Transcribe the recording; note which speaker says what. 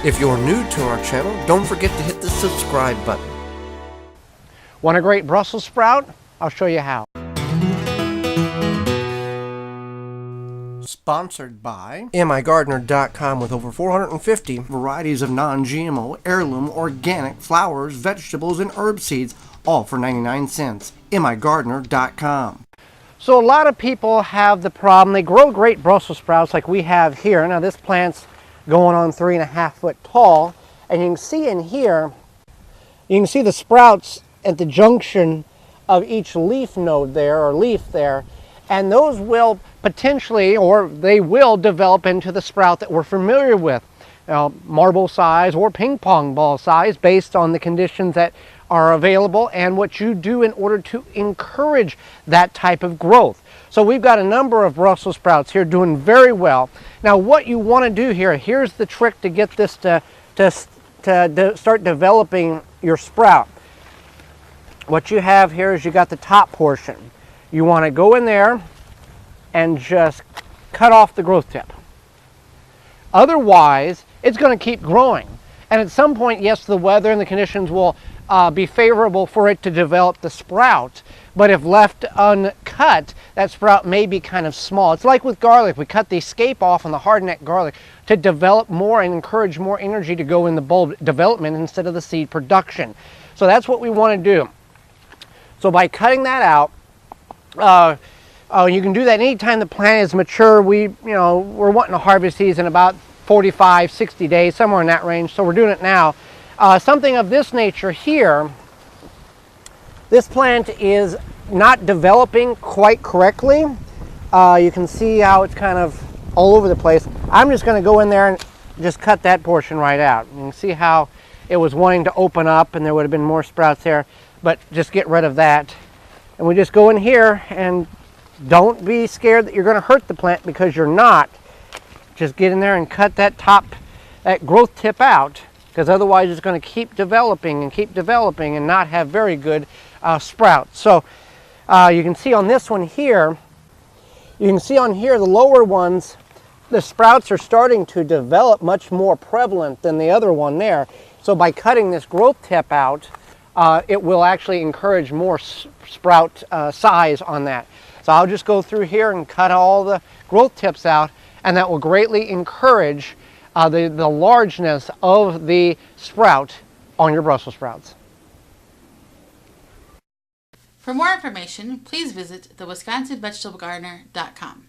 Speaker 1: If you're new to our channel, don't forget to hit the subscribe button.
Speaker 2: Want a great Brussels sprout? I'll show you how.
Speaker 1: Sponsored by migardener.com, with over 450 varieties of non-GMO, heirloom, organic flowers, vegetables, and herb seeds, all for 99 cents. migardener.com.
Speaker 2: So a lot of people have the problem, they grow great Brussels sprouts like we have here. Now this plant's going on 3.5 foot tall, and you can see in here, you can see the sprouts at the junction of each leaf node there, or leaf there, and those will potentially, or they will develop into the sprout that we're familiar with. Marble size or ping pong ball size, based on the conditions that are available and what you do in order to encourage that type of growth. So we've got a number of Brussels sprouts here doing very well. Now what you want to do here, here's the trick to get this to start developing your sprout. What you have here is you got the top portion. You want to go in there and just cut off the growth tip. Otherwise, it's going to keep growing. And at some point, yes, the weather and the conditions will be favorable for it to develop the sprout. But if left uncut, that sprout may be kind of small. It's like with garlic. We cut the scape off on the hard-neck garlic to develop more and encourage more energy to go in the bulb development instead of the seed production. So that's what we want to do. So by cutting that out, you can do that anytime the plant is mature. We're wanting to harvest these in about 45, 60 days, somewhere in that range. So we're doing it now. Something of this nature here, this plant is not developing quite correctly. You can see how it's kind of all over the place. I'm just going to go in there and just cut that portion right out. You can see how it was wanting to open up and there would have been more sprouts there, but just get rid of that. And we just go in here, and don't be scared that you're going to hurt the plant, because you're not. Just get in there and cut that growth tip out, because otherwise it's going to keep developing and not have very good sprouts. So you can see on this one here, you can see on here the lower ones, the sprouts are starting to develop much more prevalent than the other one there. So by cutting this growth tip out, it will actually encourage more sprout size on that. So I'll just go through here and cut all the growth tips out, and that will greatly encourage the largeness of the sprout on your Brussels sprouts.
Speaker 3: For more information, please visit thewisconsinvegetablegardener.com.